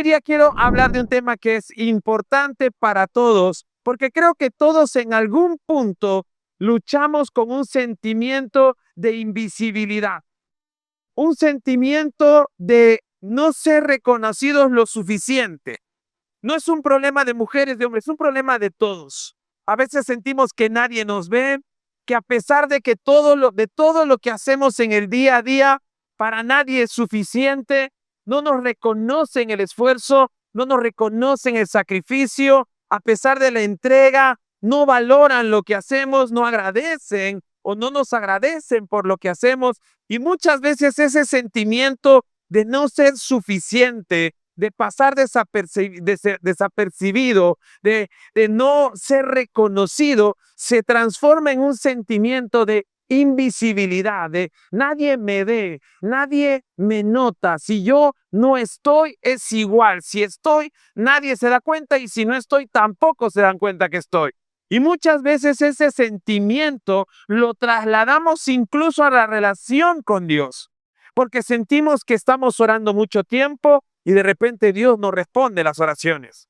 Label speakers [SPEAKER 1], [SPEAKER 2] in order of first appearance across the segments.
[SPEAKER 1] hoy día quiero hablar de un tema que es importante para todos, porque creo que todos en algún punto luchamos con un sentimiento de invisibilidad, un sentimiento de no ser reconocidos lo suficiente. No es un problema de mujeres, de hombres, es un problema de todos. A veces sentimos que nadie nos ve, que a pesar de que todo lo que hacemos en el día a día, para nadie es suficiente, no nos reconocen el esfuerzo, no nos reconocen el sacrificio, a pesar de la entrega, no valoran lo que hacemos, no agradecen o no nos agradecen por lo que hacemos. Y muchas veces ese sentimiento de no ser suficiente, de pasar desapercibido, de no ser reconocido, se transforma en un sentimiento de invisibilidad, de nadie me ve, nadie me nota. Si yo no estoy, es igual. Si estoy, nadie se da cuenta, y si no estoy, tampoco se dan cuenta que estoy. Y muchas veces ese sentimiento lo trasladamos incluso a la relación con Dios, porque sentimos que estamos orando mucho tiempo y de repente Dios no responde las oraciones.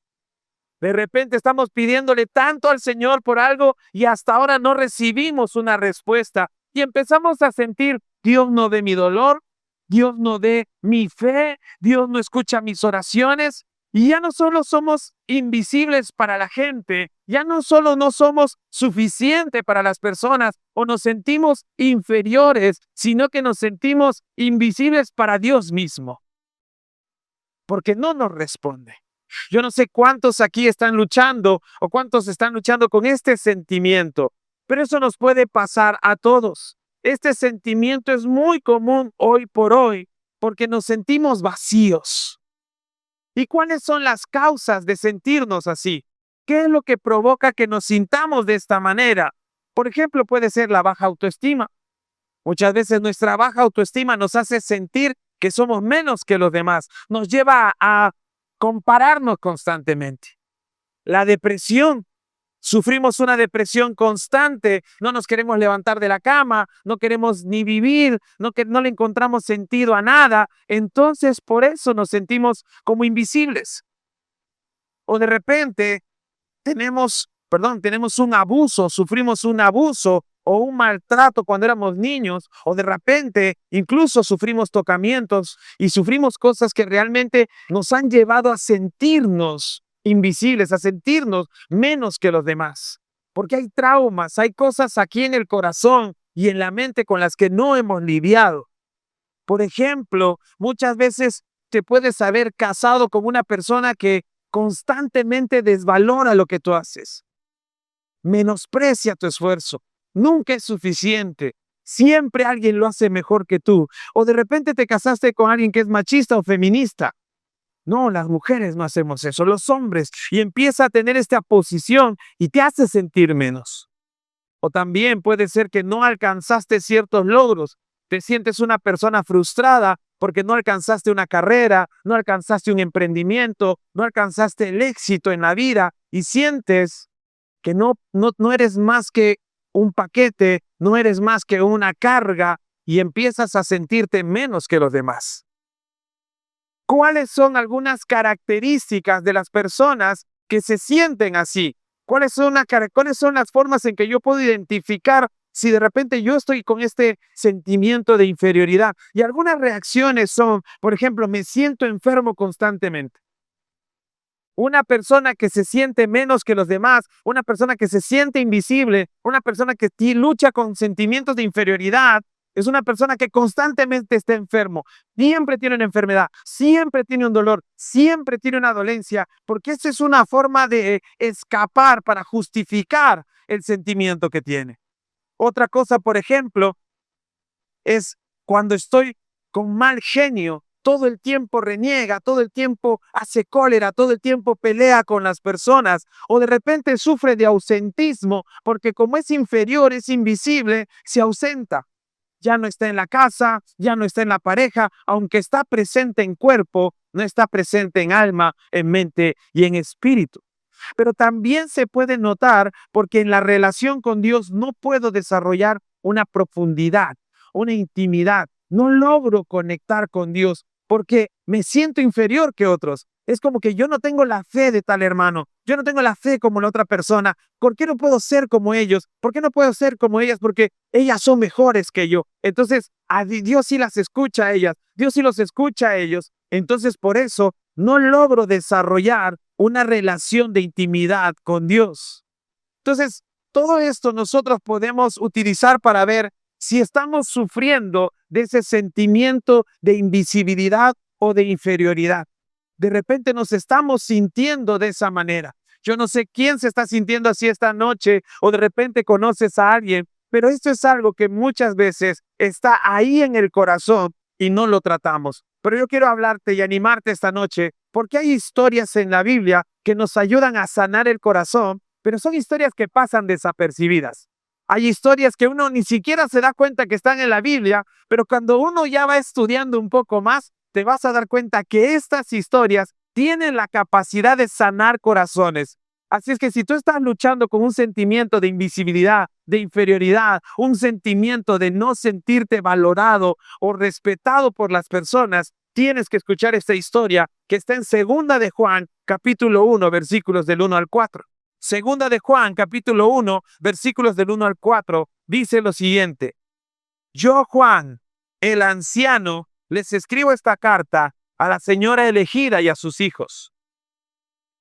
[SPEAKER 1] De repente estamos pidiéndole tanto al Señor por algo y hasta ahora no recibimos una respuesta. Y empezamos a sentir, Dios no ve mi dolor, Dios no ve mi fe, Dios no escucha mis oraciones. Y ya no solo somos invisibles para la gente, ya no solo no somos suficientes para las personas o nos sentimos inferiores, sino que nos sentimos invisibles para Dios mismo, porque no nos responde. Yo no sé cuántos aquí están luchando o cuántos están luchando con este sentimiento, pero eso nos puede pasar a todos. Este sentimiento es muy común hoy por hoy porque nos sentimos vacíos. ¿Y cuáles son las causas de sentirnos así? ¿Qué es lo que provoca que nos sintamos de esta manera? Por ejemplo, puede ser la baja autoestima. Muchas veces nuestra baja autoestima nos hace sentir que somos menos que los demás, nos lleva a compararnos constantemente. La depresión, sufrimos una depresión constante, no nos queremos levantar de la cama, no queremos ni vivir, no le encontramos sentido a nada, entonces por eso nos sentimos como invisibles. O de repente tenemos un abuso, sufrimos un abuso o un maltrato cuando éramos niños, o de repente incluso sufrimos tocamientos y sufrimos cosas que realmente nos han llevado a sentirnos invisibles, a sentirnos menos que los demás. Porque hay traumas, hay cosas aquí en el corazón y en la mente con las que no hemos lidiado. Por ejemplo, muchas veces te puedes haber casado con una persona que constantemente desvalora lo que tú haces, menosprecia tu esfuerzo, nunca es suficiente, siempre alguien lo hace mejor que tú. O de repente te casaste con alguien que es machista o feminista. No, las mujeres no hacemos eso, los hombres. Y empieza a tener esta posición y te hace sentir menos. O también puede ser que no alcanzaste ciertos logros. Te sientes una persona frustrada porque no alcanzaste una carrera, no alcanzaste un emprendimiento, no alcanzaste el éxito en la vida y sientes que no eres más que un paquete, no eres más que una carga y empiezas a sentirte menos que los demás. ¿Cuáles son algunas características de las personas que se sienten así? ¿Cuáles son las formas en que yo puedo identificar si de repente yo estoy con este sentimiento de inferioridad? Y algunas reacciones son, por ejemplo, me siento enfermo constantemente. Una persona que se siente menos que los demás, una persona que se siente invisible, una persona que lucha con sentimientos de inferioridad, es una persona que constantemente está enfermo, siempre tiene una enfermedad, siempre tiene un dolor, siempre tiene una dolencia, porque esa es una forma de escapar para justificar el sentimiento que tiene. Otra cosa, por ejemplo, es cuando estoy con mal genio, todo el tiempo reniega, todo el tiempo hace cólera, todo el tiempo pelea con las personas, o de repente sufre de ausentismo, porque como es inferior, es invisible, se ausenta. Ya no está en la casa, ya no está en la pareja, aunque está presente en cuerpo, no está presente en alma, en mente y en espíritu. Pero también se puede notar porque en la relación con Dios no puedo desarrollar una profundidad, una intimidad. No logro conectar con Dios porque me siento inferior que otros. Es como que yo no tengo la fe de tal hermano, yo no tengo la fe como la otra persona. ¿Por qué no puedo ser como ellos? ¿Por qué no puedo ser como ellas? Porque ellas son mejores que yo. Entonces, Dios sí las escucha a ellas, Dios sí los escucha a ellos. Entonces, por eso no logro desarrollar una relación de intimidad con Dios. Entonces, todo esto nosotros podemos utilizar para ver si estamos sufriendo de ese sentimiento de invisibilidad o de inferioridad. De repente nos estamos sintiendo de esa manera. Yo no sé quién se está sintiendo así esta noche o de repente conoces a alguien, pero esto es algo que muchas veces está ahí en el corazón y no lo tratamos. Pero yo quiero hablarte y animarte esta noche porque hay historias en la Biblia que nos ayudan a sanar el corazón, pero son historias que pasan desapercibidas. Hay historias que uno ni siquiera se da cuenta que están en la Biblia, pero cuando uno ya va estudiando un poco más, te vas a dar cuenta que estas historias tienen la capacidad de sanar corazones. Así es que si tú estás luchando con un sentimiento de invisibilidad, de inferioridad, un sentimiento de no sentirte valorado o respetado por las personas, tienes que escuchar esta historia que está en Segunda de Juan, capítulo 1, versículos del 1 al 4. Segunda de Juan, capítulo 1, versículos del 1 al 4, dice lo siguiente: Yo, Juan, el anciano, les escribo esta carta a la señora elegida y a sus hijos,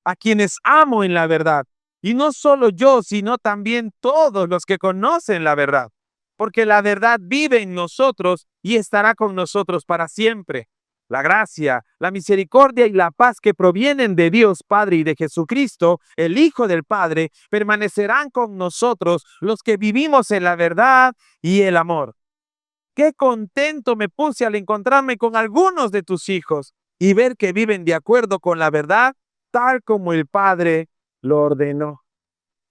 [SPEAKER 1] a quienes amo en la verdad. Y no solo yo, sino también todos los que conocen la verdad, porque la verdad vive en nosotros y estará con nosotros para siempre. La gracia, la misericordia y la paz que provienen de Dios Padre y de Jesucristo, el Hijo del Padre, permanecerán con nosotros los que vivimos en la verdad y el amor. Qué contento me puse al encontrarme con algunos de tus hijos y ver que viven de acuerdo con la verdad, tal como el Padre lo ordenó.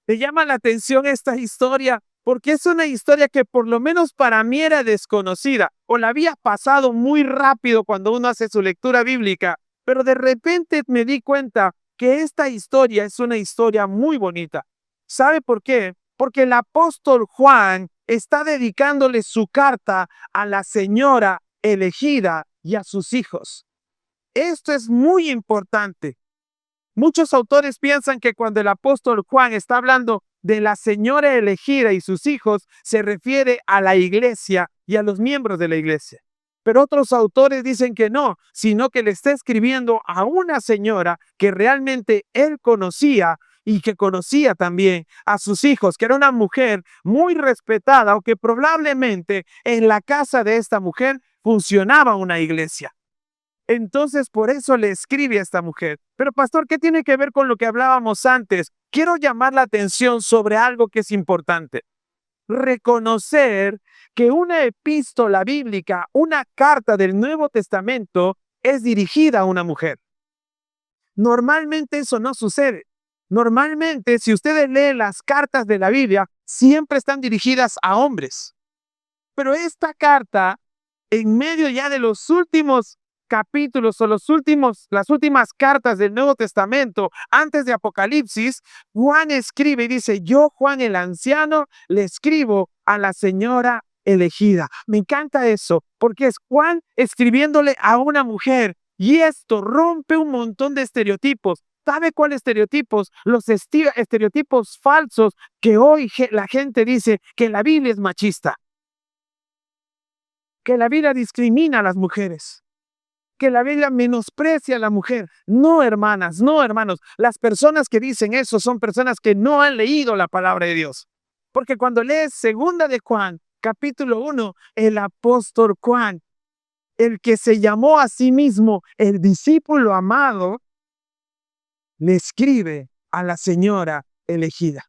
[SPEAKER 1] ¿Te llama la atención esta historia? Porque es una historia que por lo menos para mí era desconocida o la había pasado muy rápido cuando uno hace su lectura bíblica, pero de repente me di cuenta que esta historia es una historia muy bonita. ¿Sabe por qué? Porque el apóstol Juan está dedicándole su carta a la señora elegida y a sus hijos. Esto es muy importante. Muchos autores piensan que cuando el apóstol Juan está hablando de la señora elegida y sus hijos, se refiere a la iglesia y a los miembros de la iglesia. Pero otros autores dicen que no, sino que le está escribiendo a una señora que realmente él conocía y que conocía también a sus hijos, que era una mujer muy respetada o que probablemente en la casa de esta mujer funcionaba una iglesia. Entonces, por eso le escribe a esta mujer. Pero, pastor, ¿qué tiene que ver con lo que hablábamos antes? Quiero llamar la atención sobre algo que es importante. Reconocer que una epístola bíblica, una carta del Nuevo Testamento, es dirigida a una mujer. Normalmente eso no sucede. Normalmente, si ustedes leen las cartas de la Biblia, siempre están dirigidas a hombres. Pero esta carta, en medio ya de los últimos capítulos o las últimas cartas del Nuevo Testamento, antes de Apocalipsis, Juan escribe y dice: yo, Juan el anciano, le escribo a la señora elegida. Me encanta eso, porque es Juan escribiéndole a una mujer, y esto rompe un montón de estereotipos. ¿Sabe cuáles estereotipos? Los estereotipos falsos que hoy la gente dice que la Biblia es machista, que la Biblia discrimina a las mujeres, que la Biblia menosprecia a la mujer. No, hermanas, no, hermanos. Las personas que dicen eso son personas que no han leído la palabra de Dios. Porque cuando lees Segunda de Juan, capítulo 1, el apóstol Juan, el que se llamó a sí mismo el discípulo amado, le escribe a la señora elegida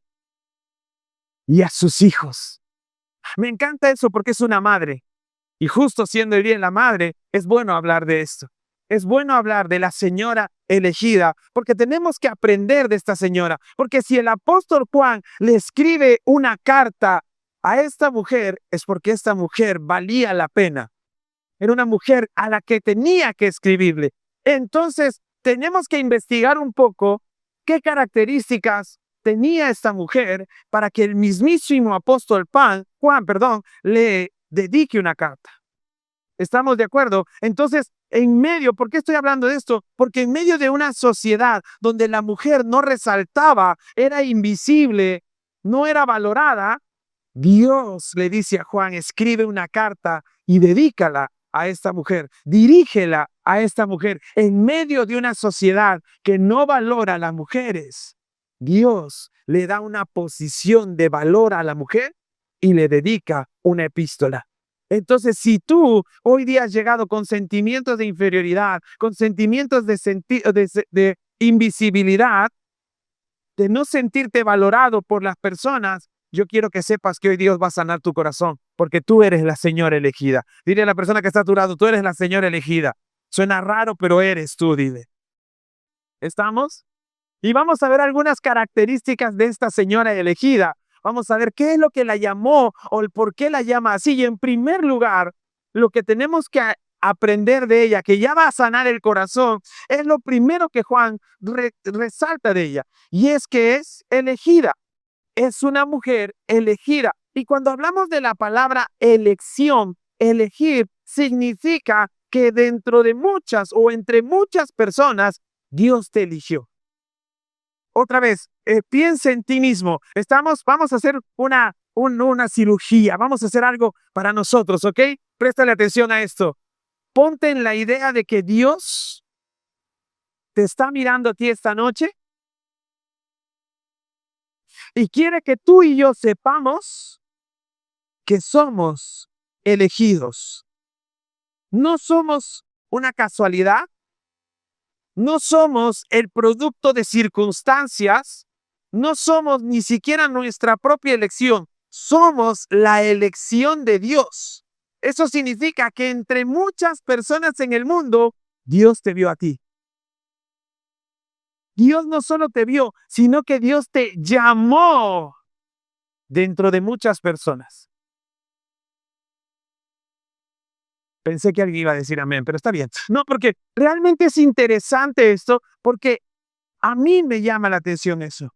[SPEAKER 1] y a sus hijos. Me encanta eso porque es una madre. Y justo siendo el día de la madre, es bueno hablar de esto. Es bueno hablar de la señora elegida, porque tenemos que aprender de esta señora. Porque si el apóstol Juan le escribe una carta a esta mujer, es porque esta mujer valía la pena. Era una mujer a la que tenía que escribirle. Entonces, tenemos que investigar un poco qué características tenía esta mujer para que el mismísimo apóstol Juan, le dedique una carta. ¿Estamos de acuerdo? Entonces, ¿por qué estoy hablando de esto? Porque en medio de una sociedad donde la mujer no resaltaba, era invisible, no era valorada, Dios le dice a Juan, escribe una carta y dedícala a esta mujer, dirígela a esta mujer. En medio de una sociedad que no valora a las mujeres, Dios le da una posición de valor a la mujer y le dedica una epístola. Entonces, si tú hoy día has llegado con sentimientos de inferioridad, con sentimientos de invisibilidad, de no sentirte valorado por las personas, yo quiero que sepas que hoy Dios va a sanar tu corazón, porque tú eres la señora elegida. Dile a la persona que está a tu lado, tú eres la señora elegida. Suena raro, pero eres tú, dile. ¿Estamos? Y vamos a ver algunas características de esta señora elegida. Vamos a ver qué es lo que la llamó o el por qué la llama así. Y en primer lugar, lo que tenemos que aprender de ella, que ya va a sanar el corazón, es lo primero que Juan resalta de ella. Y es que es elegida. Es una mujer elegida. Y cuando hablamos de la palabra elección, elegir significa que dentro de muchas o entre muchas personas, Dios te eligió. Otra vez, piensa en ti mismo. Vamos a hacer una cirugía, vamos a hacer algo para nosotros, ¿ok? Préstale atención a esto. Ponte en la idea de que Dios te está mirando a ti esta noche y quiere que tú y yo sepamos que somos elegidos. No somos una casualidad, no somos el producto de circunstancias, no somos ni siquiera nuestra propia elección, somos la elección de Dios. Eso significa que entre muchas personas en el mundo, Dios te vio a ti. Dios no solo te vio, sino que Dios te llamó dentro de muchas personas. Pensé que alguien iba a decir amén, pero está bien. No, porque realmente es interesante esto, porque a mí me llama la atención eso.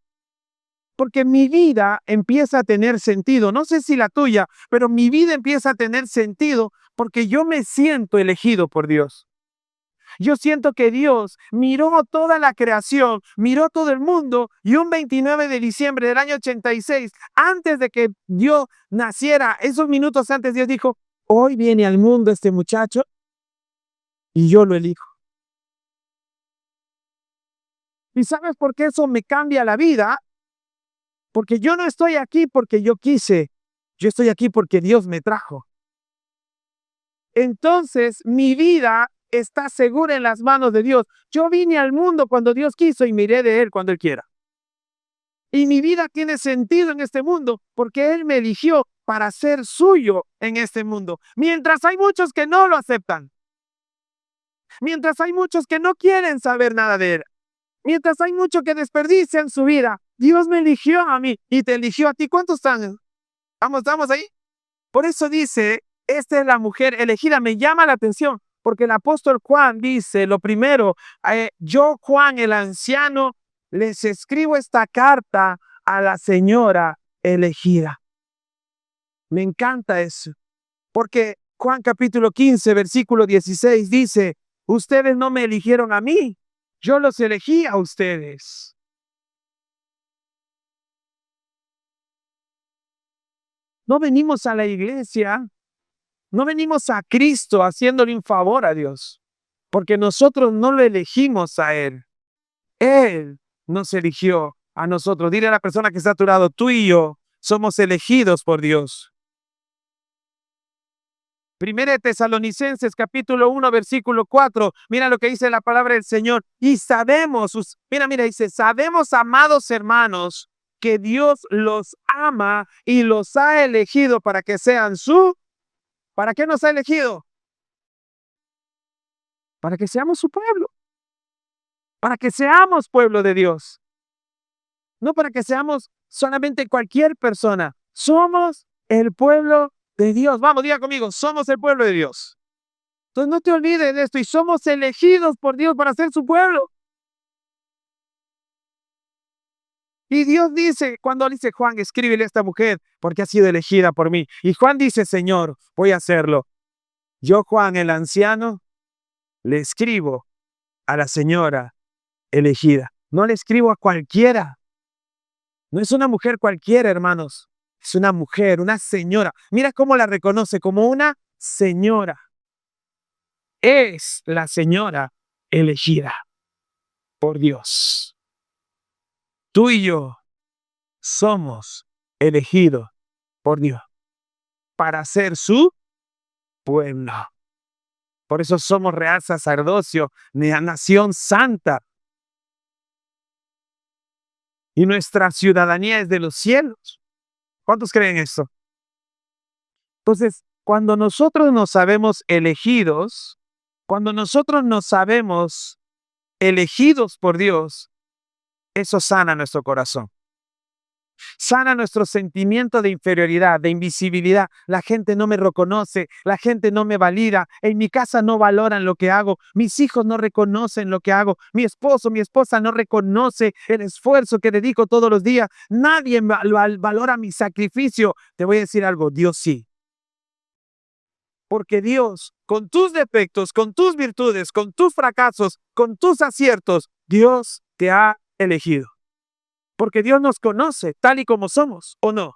[SPEAKER 1] Porque mi vida empieza a tener sentido. No sé si la tuya, pero mi vida empieza a tener sentido porque yo me siento elegido por Dios. Yo siento que Dios miró toda la creación, miró todo el mundo y un 29 de diciembre del año 86, antes de que yo naciera, esos minutos antes, Dios dijo, hoy viene al mundo este muchacho y yo lo elijo. ¿Y sabes por qué eso me cambia la vida? Porque yo no estoy aquí porque yo quise, yo estoy aquí porque Dios me trajo. Entonces, mi vida está segura en las manos de Dios. Yo vine al mundo cuando Dios quiso y miré de Él cuando Él quiera. Y mi vida tiene sentido en este mundo porque Él me eligió para ser suyo en este mundo. Mientras hay muchos que no lo aceptan. Mientras hay muchos que no quieren saber nada de Él. Mientras hay muchos que desperdician su vida. Dios me eligió a mí y te eligió a ti. ¿Cuántos están? ¿Estamos ahí? Por eso dice, esta es la mujer elegida. Me llama la atención porque el apóstol Juan dice, lo primero, yo Juan el anciano, les escribo esta carta a la señora elegida. Me encanta eso, porque Juan capítulo 15, versículo 16 dice, ustedes no me eligieron a mí, yo los elegí a ustedes. No venimos a la iglesia, no venimos a Cristo haciéndole un favor a Dios, porque nosotros no lo elegimos a Él. Él nos eligió a nosotros. Dile a la persona que está a tu lado, tú y yo somos elegidos por Dios. Primera de Tesalonicenses, capítulo 1, versículo 4. Mira lo que dice la palabra del Señor. Y sabemos, mira, dice, sabemos, amados hermanos, que Dios los ama y los ha elegido para que sean ¿Para qué nos ha elegido? Para que seamos su pueblo. Para que seamos pueblo de Dios. No para que seamos solamente cualquier persona. Somos el pueblo de Dios. Vamos, diga conmigo, somos el pueblo de Dios. Entonces no te olvides de esto y somos elegidos por Dios para ser su pueblo. Y Dios dice, cuando dice Juan, escríbele a esta mujer porque ha sido elegida por mí. Y Juan dice, Señor, voy a hacerlo. Yo, Juan el anciano, le escribo a la señora elegida. No le escribo a cualquiera. No es una mujer cualquiera, hermanos. Es una mujer, una señora. Mira cómo la reconoce, como una señora. Es la señora elegida por Dios. Tú y yo somos elegidos por Dios para ser su pueblo. Por eso somos real sacerdocio, nación santa. Y nuestra ciudadanía es de los cielos. ¿Cuántos creen esto? Entonces, cuando nosotros nos sabemos elegidos, cuando nosotros nos sabemos elegidos por Dios, eso sana nuestro corazón. Sana nuestro sentimiento de inferioridad, de invisibilidad. La gente no me reconoce, la gente no me valida, en mi casa no valoran lo que hago, mis hijos no reconocen lo que hago, mi esposo, mi esposa no reconoce el esfuerzo que dedico todos los días, nadie valora mi sacrificio. Te voy a decir algo, Dios sí. Porque Dios, con tus defectos, con tus virtudes, con tus fracasos, con tus aciertos, Dios te ha elegido. Porque Dios nos conoce tal y como somos, ¿o no?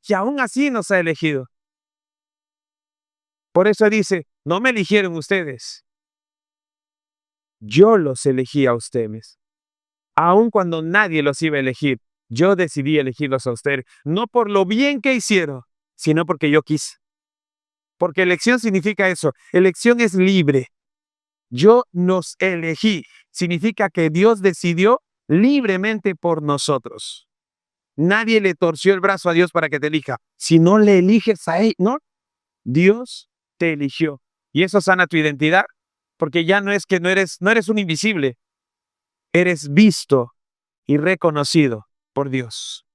[SPEAKER 1] Y aún así nos ha elegido. Por eso dice, no me eligieron ustedes. Yo los elegí a ustedes. Aun cuando nadie los iba a elegir, yo decidí elegirlos a ustedes. No por lo bien que hicieron, sino porque yo quise. Porque elección significa eso. Elección es libre. Yo nos elegí. Significa que Dios decidió libremente por nosotros. Nadie le torció el brazo a Dios para que te elija. Si no le eliges a él, no. Dios te eligió. Y eso sana tu identidad. Porque ya no es que no eres un invisible. Eres visto y reconocido por Dios.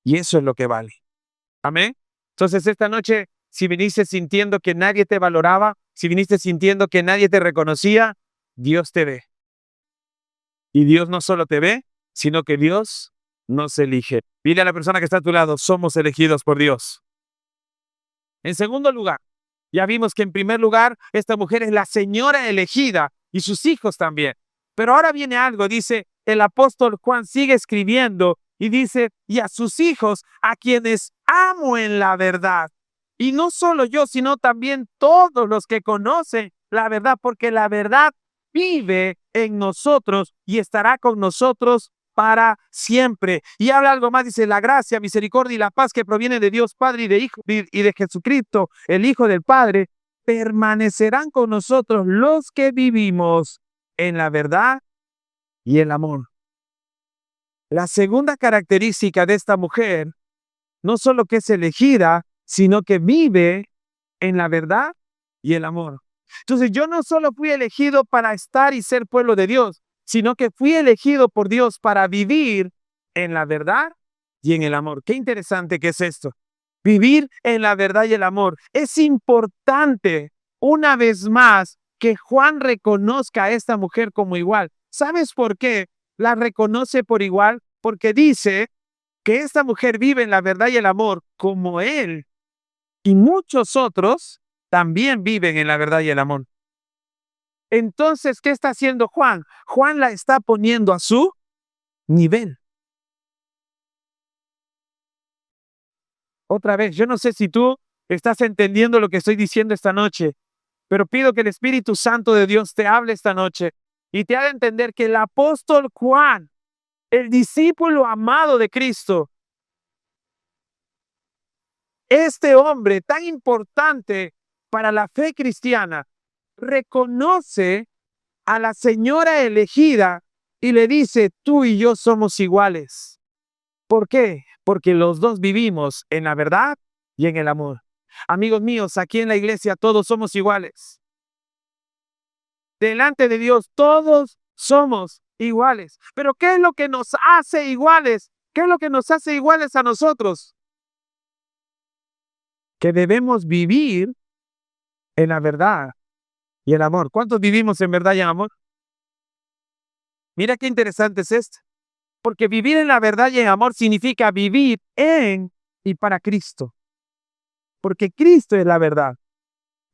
[SPEAKER 1] Y eso es lo que vale. Amén. Entonces esta noche, si viniste sintiendo que nadie te valoraba, si viniste sintiendo que nadie te reconocía, Dios te ve. Y Dios no solo te ve, sino que Dios nos elige. Dile a la persona que está a tu lado, somos elegidos por Dios. En segundo lugar, ya vimos que en primer lugar, esta mujer es la señora elegida y sus hijos también. Pero ahora viene algo, dice el apóstol Juan, sigue escribiendo y dice, y a sus hijos, a quienes amo en la verdad. Y no solo yo, sino también todos los que conocen la verdad, porque la verdad vive en nosotros y estará con nosotros para siempre. Y habla algo más, dice, la gracia, misericordia y la paz que proviene de Dios Padre y de Hijo y de Jesucristo, el Hijo del Padre, permanecerán con nosotros los que vivimos en la verdad y el amor. La segunda característica de esta mujer, no solo que es elegida, sino que vive en la verdad y el amor. Entonces yo no solo fui elegido para estar y ser pueblo de Dios, sino que fui elegido por Dios para vivir en la verdad y en el amor. Qué interesante que es esto. Vivir en la verdad y el amor. Es importante, una vez más, que Juan reconozca a esta mujer como igual. ¿Sabes por qué la reconoce por igual? Porque dice que esta mujer vive en la verdad y el amor como él. Y muchos otros también viven en la verdad y el amor. Entonces, ¿qué está haciendo Juan? Juan la está poniendo a su nivel. Otra vez, yo no sé si tú estás entendiendo lo que estoy diciendo esta noche, pero pido que el Espíritu Santo de Dios te hable esta noche y te haga entender que el apóstol Juan, el discípulo amado de Cristo, este hombre tan importante para la fe cristiana, reconoce a la señora elegida y le dice, tú y yo somos iguales. ¿Por qué? Porque los dos vivimos en la verdad y en el amor. Amigos míos, aquí en la iglesia todos somos iguales. Delante de Dios todos somos iguales. Pero ¿qué es lo que nos hace iguales? ¿Qué es lo que nos hace iguales a nosotros? Que debemos vivir en la verdad y el amor. ¿Cuántos vivimos en verdad y en amor? Mira qué interesante es esto. Porque vivir en la verdad y en amor significa vivir en y para Cristo. Porque Cristo es la verdad.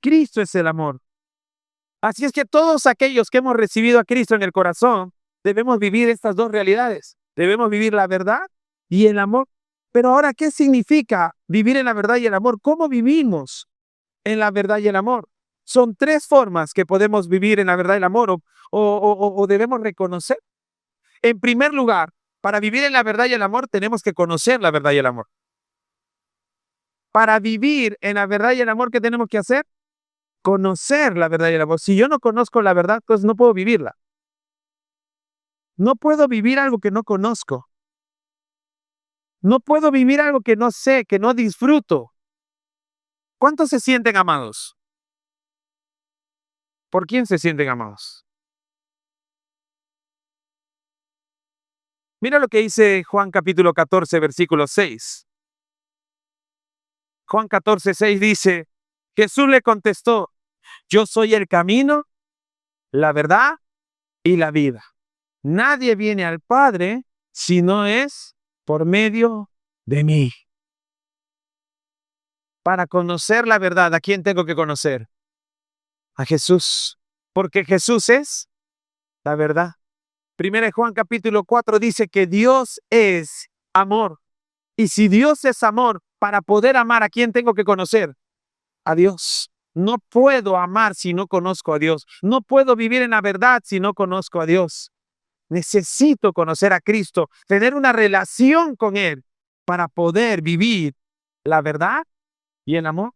[SPEAKER 1] Cristo es el amor. Así es que todos aquellos que hemos recibido a Cristo en el corazón, debemos vivir estas dos realidades. Debemos vivir la verdad y el amor. Pero ahora, ¿qué significa vivir en la verdad y el amor? ¿Cómo vivimos en la verdad y el amor? Son tres formas que podemos vivir en la verdad y el amor o debemos reconocer. En primer lugar, para vivir en la verdad y el amor, tenemos que conocer la verdad y el amor. Para vivir en la verdad y el amor, ¿qué tenemos que hacer? Conocer la verdad y el amor. Si yo no conozco la verdad, pues no puedo vivirla. No puedo vivir algo que no conozco. No puedo vivir algo que no sé, que no disfruto. ¿Cuántos se sienten amados? ¿Por quién se sienten amados? Mira lo que dice Juan capítulo 14, versículo 6. Juan 14, 6 dice, Jesús le contestó, yo soy el camino, la verdad y la vida. Nadie viene al Padre si no es por medio de mí. Para conocer la verdad, ¿a quién tengo que conocer? A Jesús. Porque Jesús es la verdad. Primera de Juan capítulo 4 dice que Dios es amor. Y si Dios es amor, para poder amar, ¿a quién tengo que conocer? A Dios. No puedo amar si no conozco a Dios. No puedo vivir en la verdad si no conozco a Dios. Necesito conocer a Cristo, tener una relación con Él para poder vivir la verdad y el amor.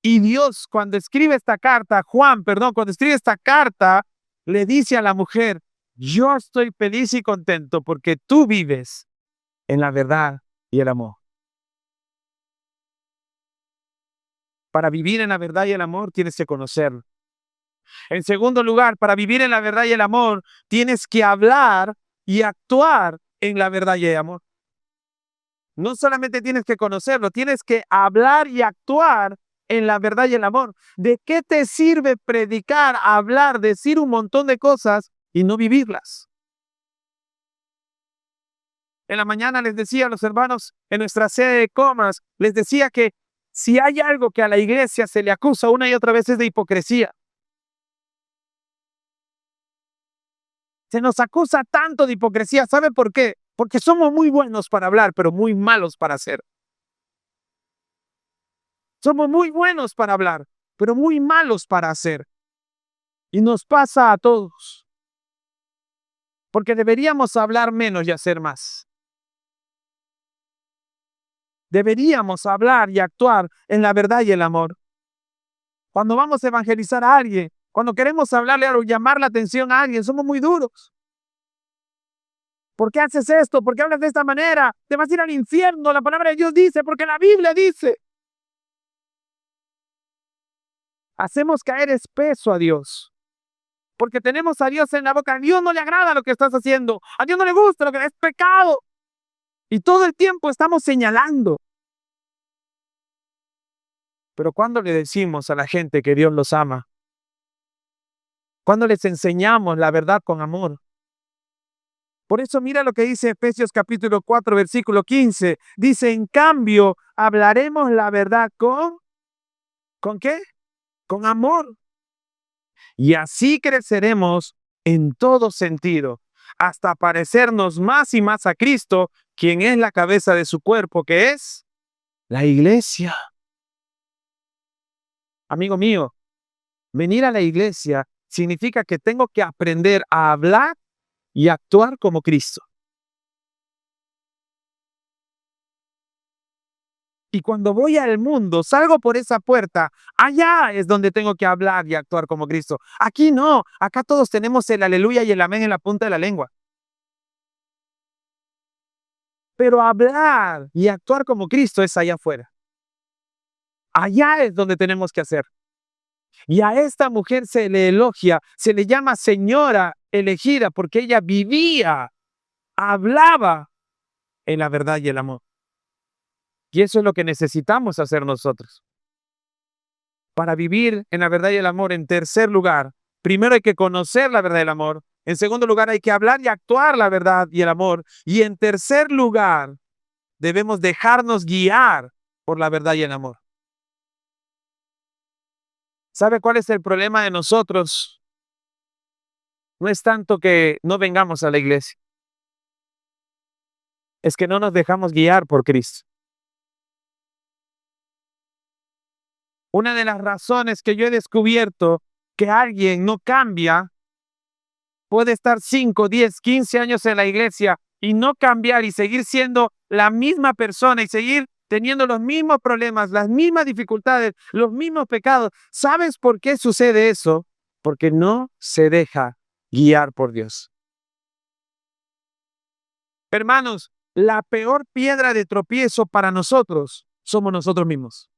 [SPEAKER 1] Y Dios, cuando escribe esta carta, cuando escribe esta carta, le dice a la mujer, yo estoy feliz y contento porque tú vives en la verdad y el amor. Para vivir en la verdad y el amor, tienes que conocerlo. En segundo lugar, para vivir en la verdad y el amor, tienes que hablar y actuar en la verdad y el amor. No solamente tienes que conocerlo, tienes que hablar y actuar en la verdad y el amor. ¿De qué te sirve predicar, hablar, decir un montón de cosas y no vivirlas? En la mañana les decía a los hermanos en nuestra sede de Comas, les decía que si hay algo que a la iglesia se le acusa una y otra vez es de hipocresía. Se nos acusa tanto de hipocresía. ¿Sabe por qué? Porque somos muy buenos para hablar, pero muy malos para hacer. Somos muy buenos para hablar, pero muy malos para hacer. Y nos pasa a todos. Porque deberíamos hablar menos y hacer más. Deberíamos hablar y actuar en la verdad y el amor. Cuando vamos a evangelizar a alguien, cuando queremos hablarle o llamar la atención a alguien, somos muy duros. ¿Por qué haces esto? ¿Por qué hablas de esta manera? Te vas a ir al infierno. La palabra de Dios dice, porque la Biblia dice. Hacemos caer espeso a Dios. Porque tenemos a Dios en la boca. A Dios no le agrada lo que estás haciendo. A Dios no le gusta lo que es pecado. Y todo el tiempo estamos señalando. Pero cuando le decimos a la gente que Dios los ama, cuando les enseñamos la verdad con amor. Por eso mira lo que dice Efesios capítulo 4, versículo 15. Dice, en cambio, hablaremos la verdad ¿con qué? Con amor. Y así creceremos en todo sentido, hasta parecernos más y más a Cristo, quien es la cabeza de su cuerpo, que es la iglesia. Amigo mío, venir a la iglesia significa que tengo que aprender a hablar y actuar como Cristo. Y cuando voy al mundo, salgo por esa puerta, allá es donde tengo que hablar y actuar como Cristo. Aquí no, acá todos tenemos el aleluya y el amén en la punta de la lengua. Pero hablar y actuar como Cristo es allá afuera. Allá es donde tenemos que hacer. Y a esta mujer se le elogia, se le llama señora elegida porque ella vivía, hablaba en la verdad y el amor. Y eso es lo que necesitamos hacer nosotros. Para vivir en la verdad y el amor, en tercer lugar, primero hay que conocer la verdad y el amor. En segundo lugar, hay que hablar y actuar la verdad y el amor. Y en tercer lugar, debemos dejarnos guiar por la verdad y el amor. ¿Sabe cuál es el problema de nosotros? No es tanto que no vengamos a la iglesia, es que no nos dejamos guiar por Cristo. Una de las razones que yo he descubierto que alguien no cambia, puede estar 5, 10, 15 años en la iglesia y no cambiar y seguir siendo la misma persona y seguir teniendo los mismos problemas, las mismas dificultades, los mismos pecados. ¿Sabes por qué sucede eso? Porque no se deja guiar por Dios. Hermanos, la peor piedra de tropiezo para nosotros somos nosotros mismos.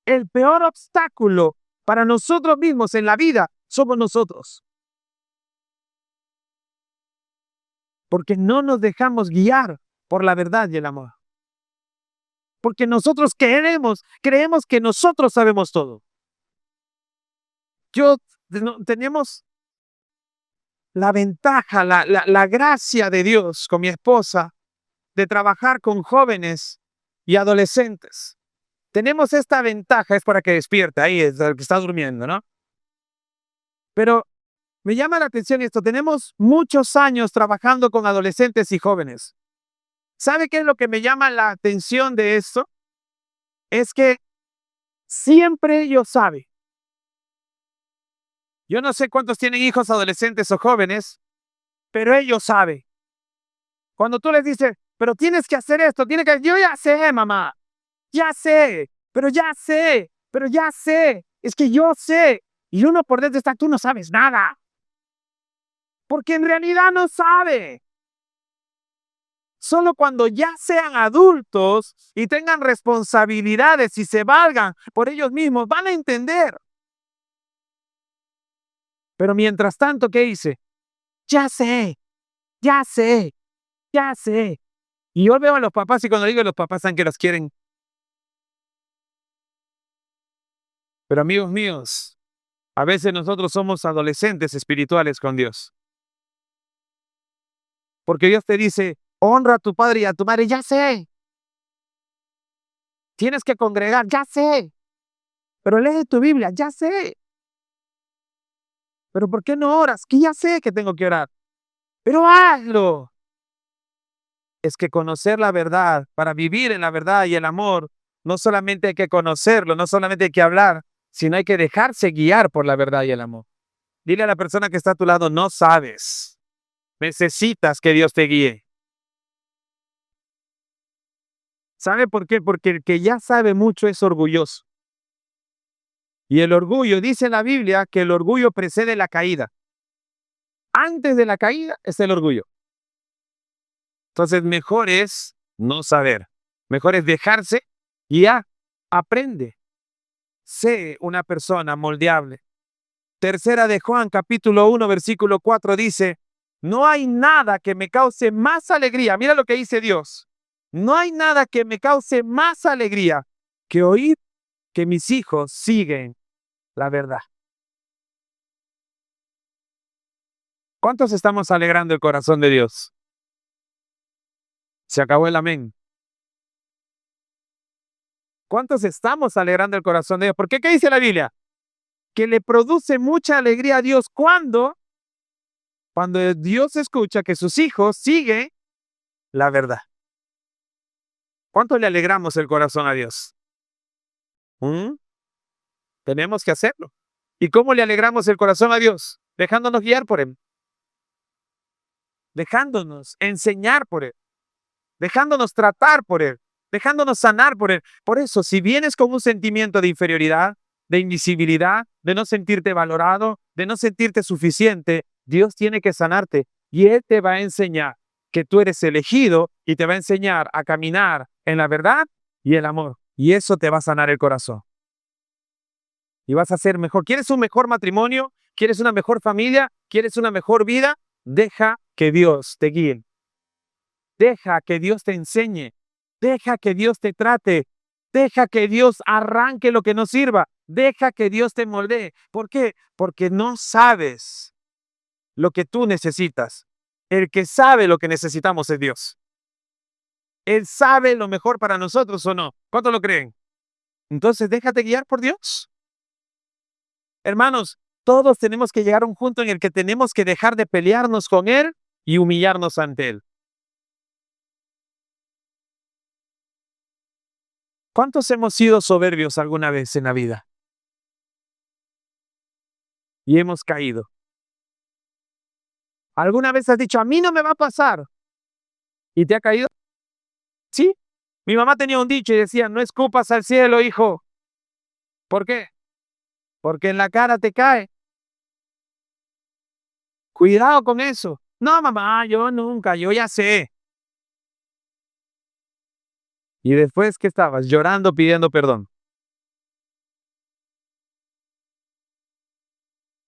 [SPEAKER 1] El peor obstáculo para nosotros mismos en la vida somos nosotros. Porque no nos dejamos guiar por la verdad y el amor. Porque nosotros creemos que nosotros sabemos todo. Tenemos la ventaja, la gracia de Dios con mi esposa de trabajar con jóvenes y adolescentes. Tenemos esta ventaja, es para que despierte, ahí es el que está durmiendo, ¿no? Pero me llama la atención esto, tenemos muchos años trabajando con adolescentes y jóvenes. ¿Sabe qué es lo que me llama la atención de esto? Es que siempre ellos saben. Yo no sé cuántos tienen hijos adolescentes o jóvenes, pero ellos saben. Cuando tú les dices, pero tienes que hacer esto, yo ya sé, mamá, ya sé, pero ya sé, pero ya sé, es que yo sé. Y uno por dentro está, tú no sabes nada. Porque en realidad no sabe. Solo cuando ya sean adultos y tengan responsabilidades y se valgan por ellos mismos, van a entender. Pero mientras tanto, ¿qué hice? Ya sé, ya sé, ya sé. Y yo veo a los papás y cuando digo a los papás, saben que los quieren. Pero amigos míos, a veces nosotros somos adolescentes espirituales con Dios. Porque Dios te dice, honra a tu padre y a tu madre, ya sé. Tienes que congregar, ya sé. Pero lee tu Biblia, ya sé. Pero ¿por qué no oras? Que ya sé que tengo que orar. Pero hazlo. Es que conocer la verdad, para vivir en la verdad y el amor, no solamente hay que conocerlo, no solamente hay que hablar, sino hay que dejarse guiar por la verdad y el amor. Dile a la persona que está a tu lado, no sabes. Necesitas que Dios te guíe. ¿Sabe por qué? Porque el que ya sabe mucho es orgulloso. Y el orgullo, dice la Biblia, que el orgullo precede la caída. Antes de la caída es el orgullo. Entonces, mejor es no saber. Mejor es dejarse y ya aprende. Sé una persona moldeable. Tercera de Juan, capítulo 1, versículo 4 dice, no hay nada que me cause más alegría. Mira lo que dice Dios. No hay nada que me cause más alegría que oír que mis hijos siguen la verdad. ¿Cuántos estamos alegrando el corazón de Dios? Se acabó el amén. ¿Cuántos estamos alegrando el corazón de Dios? ¿Por qué? ¿Qué dice la Biblia? Que le produce mucha alegría a Dios. ¿Cuándo? Cuando Dios escucha que sus hijos siguen la verdad. ¿Cuánto le alegramos el corazón a Dios? ¿Mm? Tenemos que hacerlo. ¿Y cómo le alegramos el corazón a Dios? Dejándonos guiar por Él. Dejándonos enseñar por Él. Dejándonos tratar por Él. Dejándonos sanar por Él. Por eso, si vienes con un sentimiento de inferioridad, de invisibilidad, de no sentirte valorado, de no sentirte suficiente, Dios tiene que sanarte y Él te va a enseñar que tú eres elegido y te va a enseñar a caminar en la verdad y el amor. Y eso te va a sanar el corazón. Y vas a ser mejor. ¿Quieres un mejor matrimonio? ¿Quieres una mejor familia? ¿Quieres una mejor vida? Deja que Dios te guíe. Deja que Dios te enseñe. Deja que Dios te trate. Deja que Dios arranque lo que no sirva. Deja que Dios te moldee. ¿Por qué? Porque no sabes lo que tú necesitas. El que sabe lo que necesitamos es Dios. Él sabe lo mejor para nosotros o no. ¿Cuántos lo creen? Entonces, déjate guiar por Dios. Hermanos, todos tenemos que llegar a un punto en el que tenemos que dejar de pelearnos con Él y humillarnos ante Él. ¿Cuántos hemos sido soberbios alguna vez en la vida? Y hemos caído. ¿Alguna vez has dicho, a mí no me va a pasar? ¿Y te ha caído? Sí. Mi mamá tenía un dicho y decía, no escupas al cielo, hijo. ¿Por qué? Porque en la cara te cae. Cuidado con eso. No, mamá, yo nunca, yo ya sé. Y después, ¿qué estabas? Llorando, pidiendo perdón.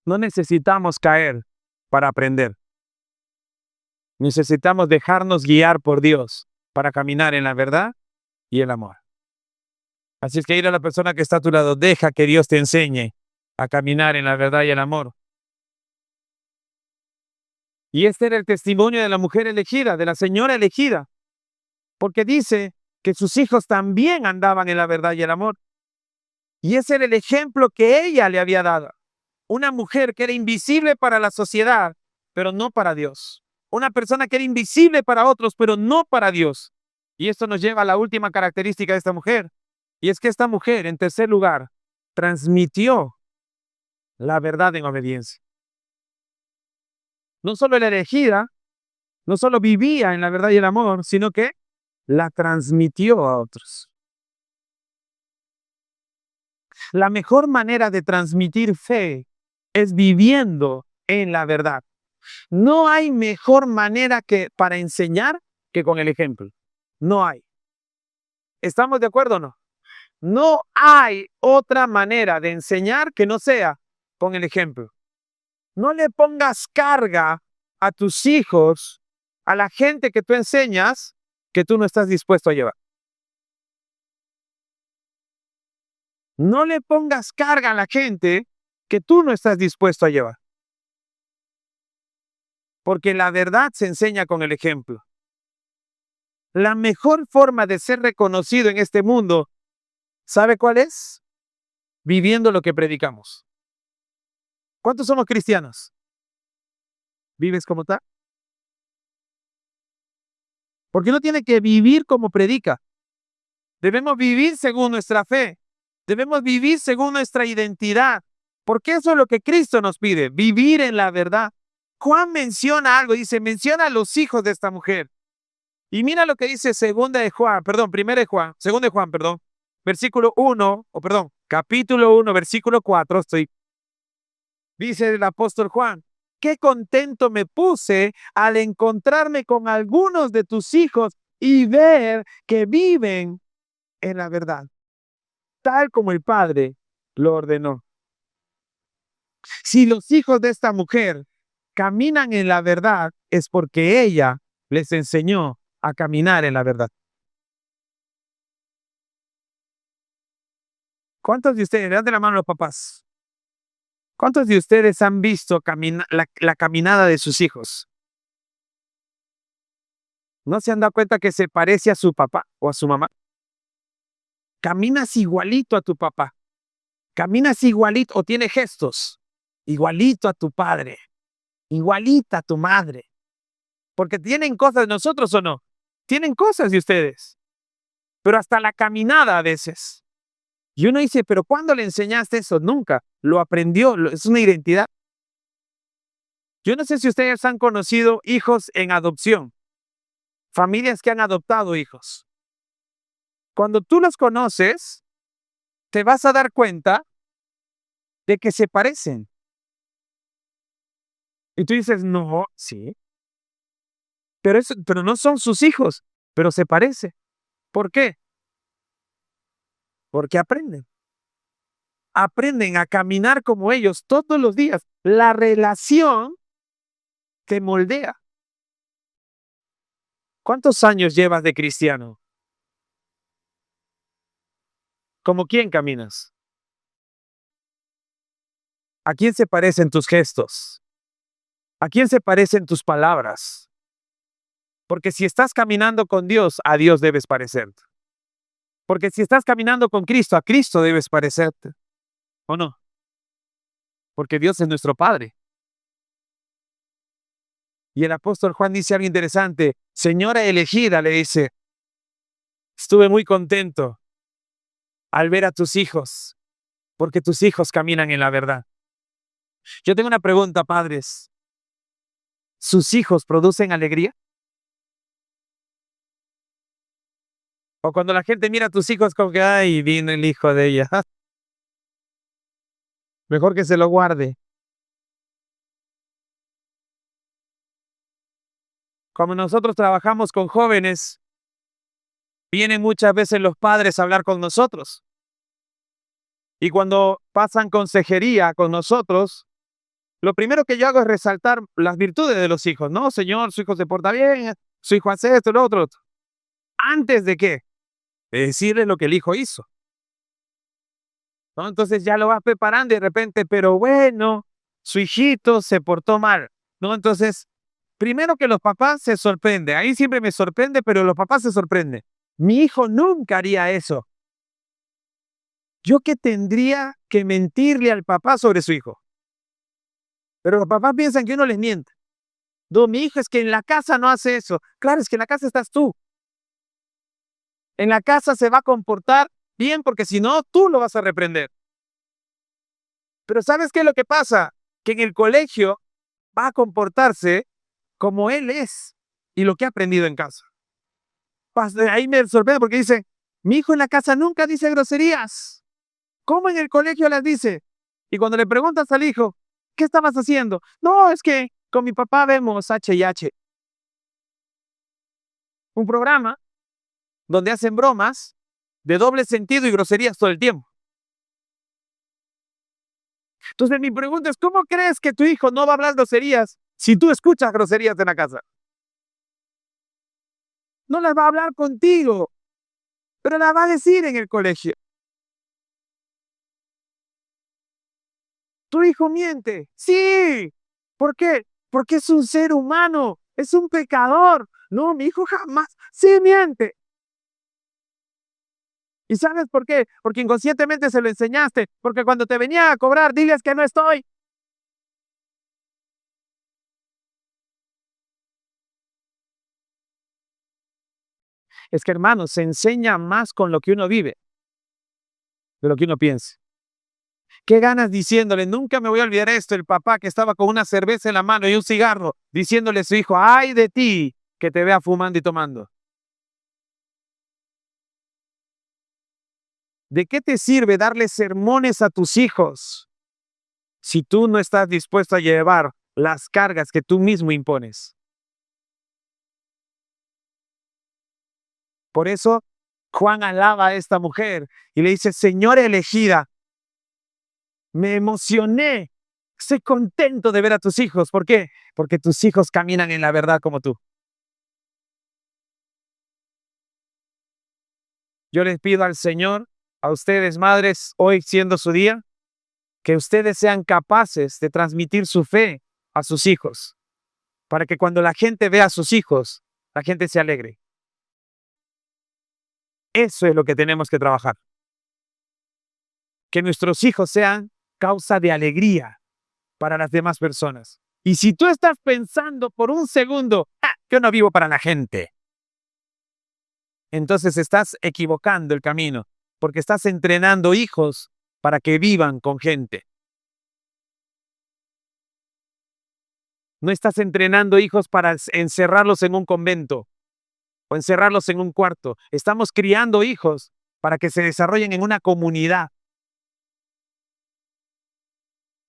[SPEAKER 1] No necesitamos caer para aprender. Necesitamos dejarnos guiar por Dios para caminar en la verdad y el amor. Así es que ir a la persona que está a tu lado, deja que Dios te enseñe a caminar en la verdad y el amor. Y este era el testimonio de la mujer elegida, de la señora elegida, porque dice que sus hijos también andaban en la verdad y el amor. Y ese era el ejemplo que ella le había dado. Una mujer que era invisible para la sociedad, pero no para Dios. Una persona que era invisible para otros, pero no para Dios. Y esto nos lleva a la última característica de esta mujer. Y es que esta mujer, en tercer lugar, transmitió la verdad en obediencia. No solo era elegida, no solo vivía en la verdad y el amor, sino que la transmitió a otros. La mejor manera de transmitir fe es viviendo en la verdad. No hay mejor manera que para enseñar que con el ejemplo. No hay. ¿Estamos de acuerdo o no? No hay otra manera de enseñar que no sea con el ejemplo. No le pongas carga a tus hijos, a la gente que tú enseñas, que tú no estás dispuesto a llevar. No le pongas carga a la gente que tú no estás dispuesto a llevar. Porque la verdad se enseña con el ejemplo. La mejor forma de ser reconocido en este mundo, ¿sabe cuál es? Viviendo lo que predicamos. ¿Cuántos somos cristianos? ¿Vives como tal? Porque uno tiene que vivir como predica. Debemos vivir según nuestra fe. Debemos vivir según nuestra identidad. Porque eso es lo que Cristo nos pide, vivir en la verdad. Juan menciona algo, dice, menciona a los hijos de esta mujer. Y mira lo que dice segunda de Juan, versículo 1, capítulo 1, versículo 4, dice el apóstol Juan, qué contento me puse al encontrarme con algunos de tus hijos y ver que viven en la verdad, tal como el Padre lo ordenó. Si los hijos de esta mujer caminan en la verdad, es porque ella les enseñó a caminar en la verdad. ¿Cuántos de ustedes, levanten la mano los papás, cuántos de ustedes han visto la caminada de sus hijos? ¿No se han dado cuenta que se parece a su papá o a su mamá? Caminas igualito a tu papá. Caminas igualito o tiene gestos. Igualito a tu padre. Igualita a tu madre. Porque tienen cosas de nosotros o no. Tienen cosas de ustedes. Pero hasta la caminada a veces. Y uno dice, pero ¿cuándo le enseñaste eso? Nunca. Lo aprendió. Es una identidad. Yo no sé si ustedes han conocido hijos en adopción. Familias que han adoptado hijos. Cuando tú los conoces, te vas a dar cuenta de que se parecen. Y tú dices, no, sí. Pero no son sus hijos, pero se parece. ¿Por qué? Porque aprenden. Aprenden a caminar como ellos todos los días. La relación te moldea. ¿Cuántos años llevas de cristiano? ¿Como quién caminas? ¿A quién se parecen tus gestos? ¿A quién se parecen tus palabras? Porque si estás caminando con Dios, a Dios debes parecerte. Porque si estás caminando con Cristo, a Cristo debes parecerte, ¿o no? Porque Dios es nuestro Padre. Y el apóstol Juan dice algo interesante. Señora elegida, le dice, estuve muy contento al ver a tus hijos, porque tus hijos caminan en la verdad. Yo tengo una pregunta, padres. ¿Sus hijos producen alegría? O cuando la gente mira a tus hijos como que, ay, vino el hijo de ella. Mejor que se lo guarde. Como nosotros trabajamos con jóvenes, vienen muchas veces los padres a hablar con nosotros. Y cuando pasan consejería con nosotros, lo primero que yo hago es resaltar las virtudes de los hijos. No, señor, su hijo se porta bien, su hijo hace esto, lo otro. ¿Antes de qué? De decirle lo que el hijo hizo, ¿no? Entonces ya lo vas preparando y de repente, pero bueno, su hijito se portó mal, ¿no? Entonces, primero que los papás se sorprenden. Ahí siempre me sorprende, pero los papás se sorprenden. Mi hijo nunca haría eso. ¿Yo qué tendría que mentirle al papá sobre su hijo? Pero los papás piensan que uno les miente. No, mi hijo es que en la casa no hace eso. Claro, es que en la casa estás tú. En la casa se va a comportar bien porque si no, tú lo vas a reprender. Pero ¿sabes qué es lo que pasa? Que en el colegio va a comportarse como él es y lo que ha aprendido en casa. Ahí me sorprende porque dice, mi hijo en la casa nunca dice groserías. ¿Cómo en el colegio las dice? Y cuando le preguntas al hijo, ¿qué estabas haciendo? No, es que con mi papá vemos H&H, un programa donde hacen bromas de doble sentido y groserías todo el tiempo. Entonces mi pregunta es, ¿cómo crees que tu hijo no va a hablar groserías si tú escuchas groserías en la casa? No las va a hablar contigo, pero las va a decir en el colegio. Tu hijo miente. Sí. ¿Por qué? Porque es un ser humano, es un pecador. No, mi hijo jamás. Sí miente. ¿Y sabes por qué? Porque inconscientemente se lo enseñaste. Porque cuando te venía a cobrar, diles que no estoy. Es que, hermano, se enseña más con lo que uno vive de lo que uno piensa. ¿Qué ganas diciéndole? Nunca me voy a olvidar esto, el papá que estaba con una cerveza en la mano y un cigarro, diciéndole a su hijo, ay de ti, que te vea fumando y tomando. ¿De qué te sirve darle sermones a tus hijos si tú no estás dispuesto a llevar las cargas que tú mismo impones? Por eso Juan alaba a esta mujer y le dice, Señora elegida, me emocioné, estoy contento de ver a tus hijos. ¿Por qué? Porque tus hijos caminan en la verdad como tú. Yo les pido al Señor, a ustedes madres, hoy siendo su día, que ustedes sean capaces de transmitir su fe a sus hijos, para que cuando la gente vea a sus hijos, la gente se alegre. Eso es lo que tenemos que trabajar. Que nuestros hijos sean causa de alegría para las demás personas. Y si tú estás pensando por un segundo, yo no vivo para la gente, entonces estás equivocando el camino, porque estás entrenando hijos para que vivan con gente. No estás entrenando hijos para encerrarlos en un convento o encerrarlos en un cuarto. Estamos criando hijos para que se desarrollen en una comunidad.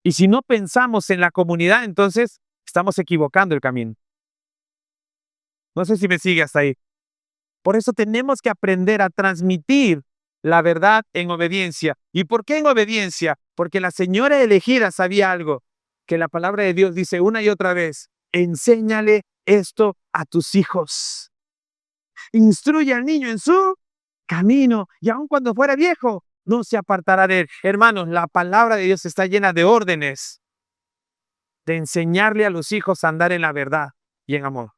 [SPEAKER 1] Y si no pensamos en la comunidad, entonces estamos equivocando el camino. No sé si me sigue hasta ahí. Por eso tenemos que aprender a transmitir la verdad en obediencia. ¿Y por qué en obediencia? Porque la señora elegida sabía algo, que la palabra de Dios dice una y otra vez, enséñale esto a tus hijos. Instruye al niño en su camino y aun cuando fuera viejo, no se apartará de él. Hermanos, la palabra de Dios está llena de órdenes de enseñarle a los hijos a andar en la verdad y en amor.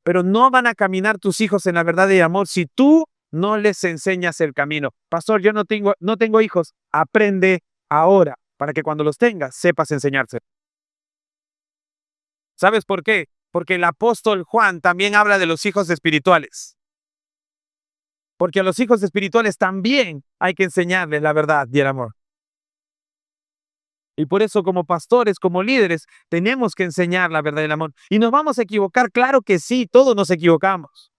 [SPEAKER 1] Pero no van a caminar tus hijos en la verdad y amor si tú no les enseñas el camino. Pastor, yo no tengo hijos. Aprende ahora para que cuando los tengas sepas enseñarse. ¿Sabes por qué? Porque el apóstol Juan también habla de los hijos espirituales. Porque a los hijos espirituales también hay que enseñarles la verdad y el amor. Y por eso como pastores, como líderes, tenemos que enseñar la verdad y el amor. ¿Y nos vamos a equivocar? Claro que sí, todos nos equivocamos.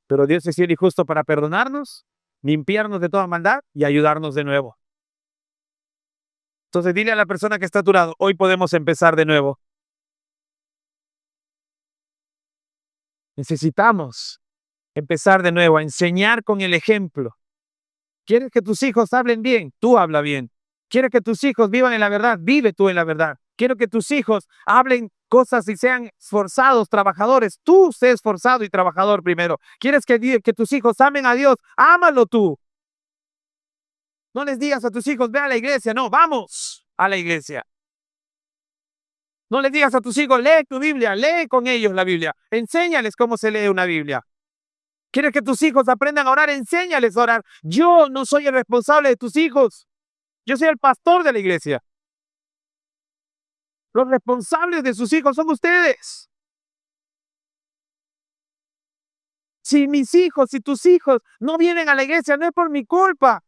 [SPEAKER 1] Pero Dios es fiel y justo para perdonarnos, limpiarnos de toda maldad y ayudarnos de nuevo. Entonces dile a la persona que está a tu lado, hoy podemos empezar de nuevo. Necesitamos empezar de nuevo, a enseñar con el ejemplo. ¿Quieres que tus hijos hablen bien? Tú habla bien. ¿Quieres que tus hijos vivan en la verdad? Vive tú en la verdad. Quiero que tus hijos hablen cosas y sean esforzados, trabajadores. Tú sé esforzado y trabajador primero. ¿Quieres que tus hijos amen a Dios? Ámalo tú. No les digas a tus hijos, ve a la iglesia. No, vamos a la iglesia. No les digas a tus hijos, lee tu Biblia, lee con ellos la Biblia. Enséñales cómo se lee una Biblia. ¿Quieres que tus hijos aprendan a orar? Enséñales a orar. Yo no soy el responsable de tus hijos. Yo soy el pastor de la iglesia. Los responsables de sus hijos son ustedes. Si mis hijos, si tus hijos no vienen a la iglesia, no es por mi culpa.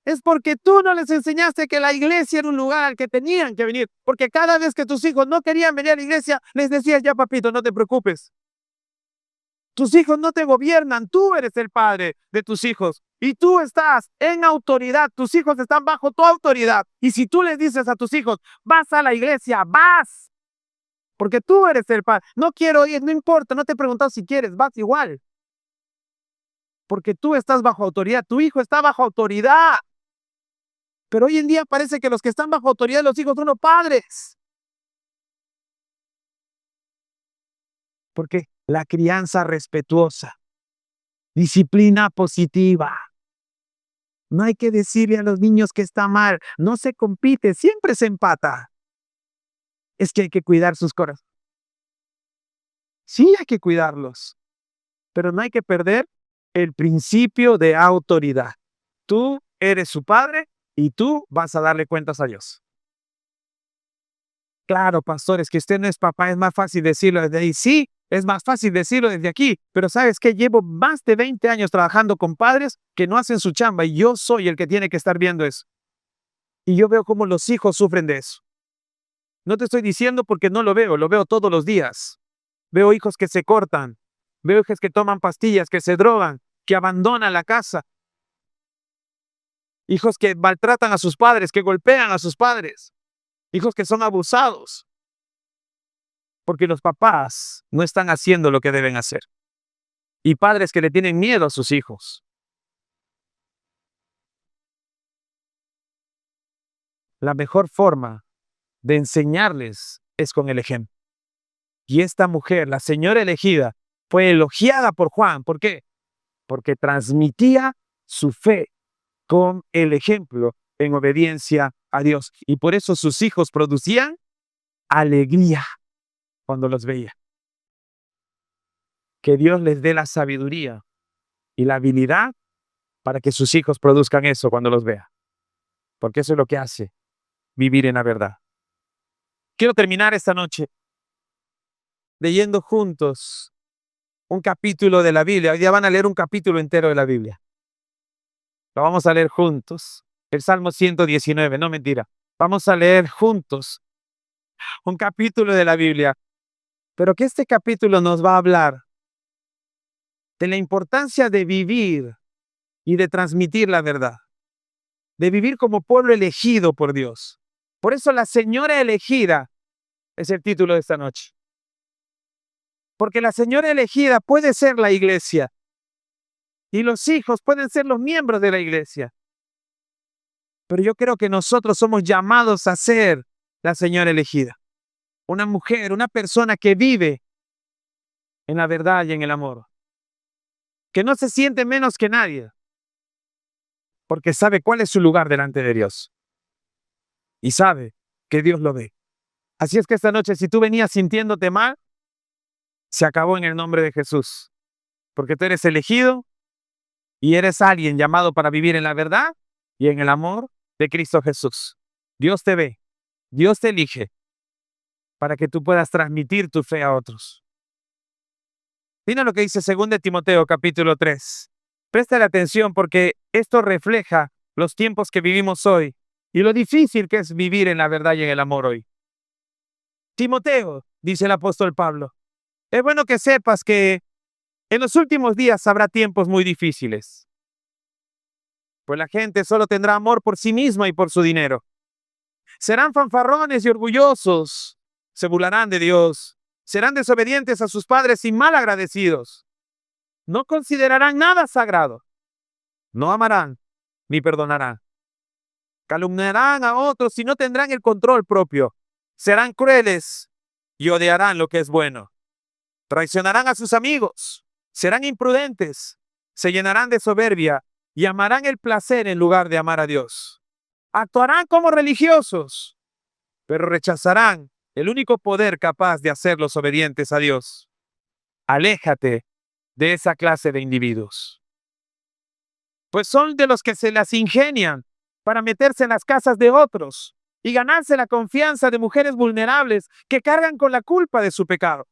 [SPEAKER 1] Es porque tú no les enseñaste que la iglesia era un lugar al que tenían que venir. Porque cada vez que tus hijos no querían venir a la iglesia, les decías, ya papito, no te preocupes. Tus hijos no te gobiernan, tú eres el padre de tus hijos. Y tú estás en autoridad, tus hijos están bajo tu autoridad. Y si tú les dices a tus hijos, vas a la iglesia, vas. Porque tú eres el padre. No quiero ir, no importa, no te he preguntado si quieres, vas igual. Porque tú estás bajo autoridad, tu hijo está bajo autoridad. Pero hoy en día parece que los que están bajo autoridad de los hijos son los padres. Porque la crianza respetuosa, disciplina positiva. No hay que decirle a los niños que está mal, no se compite, siempre se empata. Es que hay que cuidar sus corazones. Sí hay que cuidarlos, pero no hay que perder el principio de autoridad. Tú eres su padre y tú vas a darle cuentas a Dios. Claro, pastores, que usted no es papá, es más fácil decirlo desde ahí. Sí, es más fácil decirlo desde aquí, pero ¿sabes qué? Llevo más de 20 años trabajando con padres que no hacen su chamba y yo soy el que tiene que estar viendo eso. Y yo veo cómo los hijos sufren de eso. No te estoy diciendo porque no lo veo todos los días. Veo hijos que se cortan, veo hijos que toman pastillas, que se drogan, que abandonan la casa. Hijos que maltratan a sus padres, que golpean a sus padres. Hijos que son abusados. Porque los papás no están haciendo lo que deben hacer. Y padres que le tienen miedo a sus hijos. La mejor forma de enseñarles es con el ejemplo. Y esta mujer, la señora elegida, fue elogiada por Juan. ¿Por qué? Porque transmitía su fe con el ejemplo en obediencia a Dios. Y por eso sus hijos producían alegría cuando los veía. Que Dios les dé la sabiduría y la habilidad para que sus hijos produzcan eso cuando los vea. Porque eso es lo que hace vivir en la verdad. Quiero terminar esta noche leyendo juntos un capítulo de la Biblia. Hoy día van a leer un capítulo entero de la Biblia. Lo vamos a leer juntos. El Salmo 119, no mentira. Vamos a leer juntos un capítulo de la Biblia. Pero que este capítulo nos va a hablar de la importancia de vivir y de transmitir la verdad. De vivir como pueblo elegido por Dios. Por eso la señora elegida es el título de esta noche. Porque la señora elegida puede ser la iglesia. Y los hijos pueden ser los miembros de la iglesia. Pero yo creo que nosotros somos llamados a ser la señora elegida. Una mujer, una persona que vive en la verdad y en el amor. Que no se siente menos que nadie. Porque sabe cuál es su lugar delante de Dios. Y sabe que Dios lo ve. Así es que esta noche, si tú venías sintiéndote mal, se acabó en el nombre de Jesús. Porque tú eres elegido, y eres alguien llamado para vivir en la verdad y en el amor de Cristo Jesús. Dios te ve, Dios te elige para que tú puedas transmitir tu fe a otros. Mira lo que dice 2 de Timoteo capítulo 3. Presta atención porque esto refleja los tiempos que vivimos hoy y lo difícil que es vivir en la verdad y en el amor hoy. Timoteo, dice el apóstol Pablo, es bueno que sepas que en los últimos días habrá tiempos muy difíciles, pues la gente solo tendrá amor por sí misma y por su dinero. Serán fanfarrones y orgullosos, se burlarán de Dios, serán desobedientes a sus padres y mal agradecidos. No considerarán nada sagrado, no amarán ni perdonarán. Calumniarán a otros y no tendrán el control propio. Serán crueles y odiarán lo que es bueno. Traicionarán a sus amigos, serán imprudentes, se llenarán de soberbia y amarán el placer en lugar de amar a Dios. Actuarán como religiosos, pero rechazarán el único poder capaz de hacerlos obedientes a Dios. Aléjate de esa clase de individuos, pues son de los que se las ingenian para meterse en las casas de otros y ganarse la confianza de mujeres vulnerables que cargan con la culpa de su pecado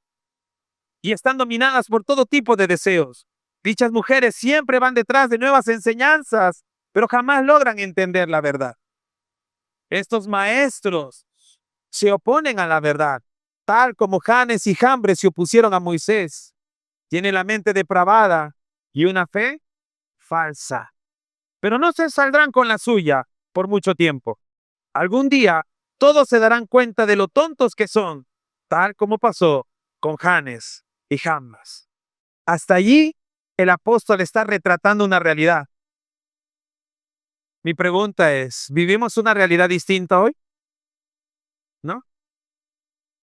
[SPEAKER 1] y están dominadas por todo tipo de deseos. Dichas mujeres siempre van detrás de nuevas enseñanzas, pero jamás logran entender la verdad. Estos maestros se oponen a la verdad, tal como Janes y Jambres se opusieron a Moisés. Tienen la mente depravada y una fe falsa, pero no se saldrán con la suya por mucho tiempo. Algún día todos se darán cuenta de lo tontos que son, tal como pasó con Janes y Jambres. Hasta allí el apóstol está retratando una realidad. Mi pregunta es, ¿vivimos una realidad distinta hoy? ¿No?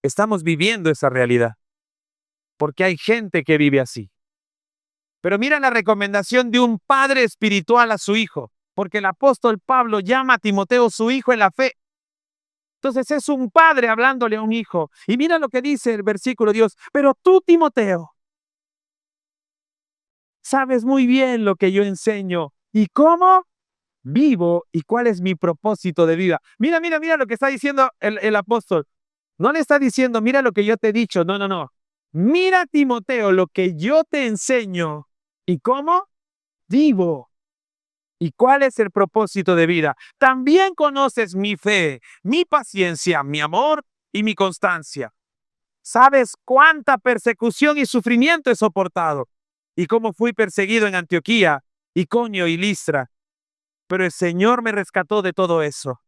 [SPEAKER 1] Estamos viviendo esa realidad, porque hay gente que vive así. Pero mira la recomendación de un padre espiritual a su hijo, porque el apóstol Pablo llama a Timoteo su hijo en la fe. Entonces es un padre hablándole a un hijo. Y mira lo que dice el versículo de Dios. Pero tú, Timoteo, sabes muy bien lo que yo enseño y cómo vivo y cuál es mi propósito de vida. Mira lo que está diciendo el apóstol. No le está diciendo, mira lo que yo te he dicho. No. Mira, Timoteo, lo que yo te enseño y cómo vivo y cuál es el propósito de vida. También conoces mi fe, mi paciencia, mi amor y mi constancia. Sabes cuánta persecución y sufrimiento he soportado y cómo fui perseguido en Antioquía, Iconio y Listra. Pero el Señor me rescató de todo eso.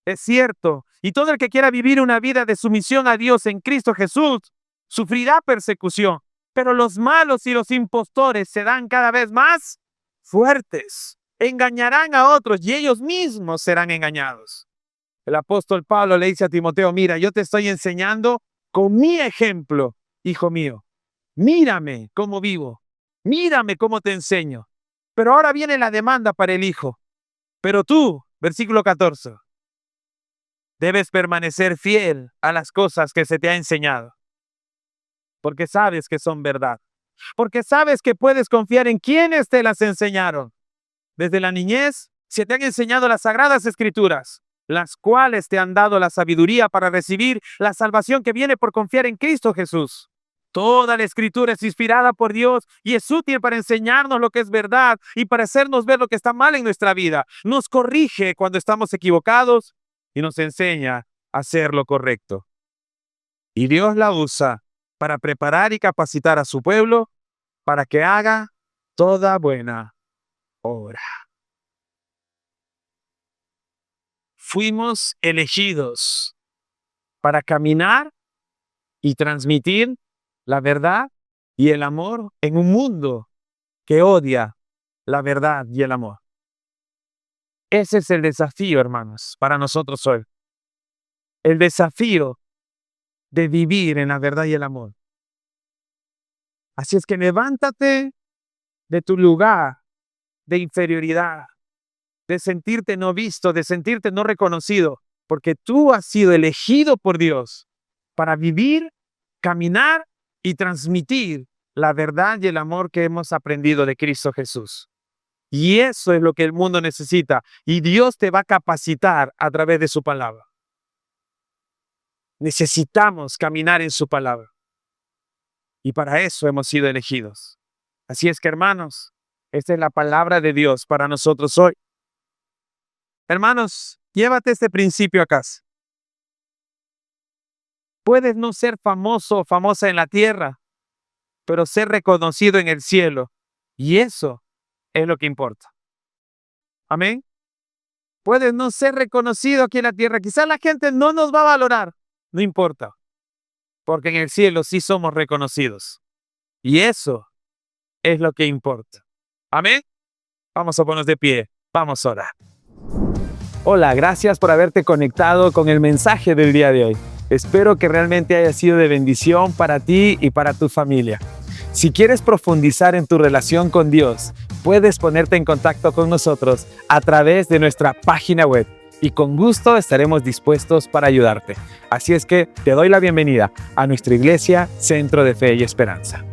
[SPEAKER 1] Es cierto, y todo el que quiera vivir una vida de sumisión a Dios en Cristo Jesús sufrirá persecución, pero los malos y los impostores serán cada vez más fuertes. Engañarán a otros y ellos mismos serán engañados. El apóstol Pablo le dice a Timoteo, mira, yo te estoy enseñando con mi ejemplo, hijo mío. Mírame cómo vivo, mírame cómo te enseño. Pero ahora viene la demanda para el hijo. Pero tú, versículo 14, debes permanecer fiel a las cosas que se te ha enseñado, porque sabes que son verdad, porque sabes que puedes confiar en quienes te las enseñaron. Desde la niñez se te han enseñado las sagradas escrituras, las cuales te han dado la sabiduría para recibir la salvación que viene por confiar en Cristo Jesús. Toda la escritura es inspirada por Dios y es útil para enseñarnos lo que es verdad y para hacernos ver lo que está mal en nuestra vida. Nos corrige cuando estamos equivocados y nos enseña a hacer lo correcto. Y Dios la usa para preparar y capacitar a su pueblo para que haga toda buena obra. Fuimos elegidos para caminar y transmitir la verdad y el amor en un mundo que odia la verdad y el amor. Ese es el desafío, hermanos, para nosotros hoy. El desafío de vivir en la verdad y el amor. Así es que levántate de tu lugar de inferioridad, de sentirte no visto, de sentirte no reconocido, porque tú has sido elegido por Dios para vivir, caminar y transmitir la verdad y el amor que hemos aprendido de Cristo Jesús. Y eso es lo que el mundo necesita. Y Dios te va a capacitar a través de su palabra. Necesitamos caminar en su palabra. Y para eso hemos sido elegidos. Así es que, hermanos, esta es la palabra de Dios para nosotros hoy. Hermanos, llévate este principio a casa. Puedes no ser famoso o famosa en la tierra, pero ser reconocido en el cielo. Y eso es lo que importa. Amén. Puedes no ser reconocido aquí en la tierra. Quizás la gente no nos va a valorar. No importa. Porque en el cielo sí somos reconocidos. Y eso es lo que importa. Amén. Vamos a ponernos de pie. Vamos a orar. Hola, gracias por haberte conectado con el mensaje del día de hoy. Espero que realmente haya sido de bendición para ti y para tu familia. Si quieres profundizar en tu relación con Dios, puedes ponerte en contacto con nosotros a través de nuestra página web y con gusto estaremos dispuestos para ayudarte. Así es que te doy la bienvenida a nuestra iglesia, Centro de Fe y Esperanza.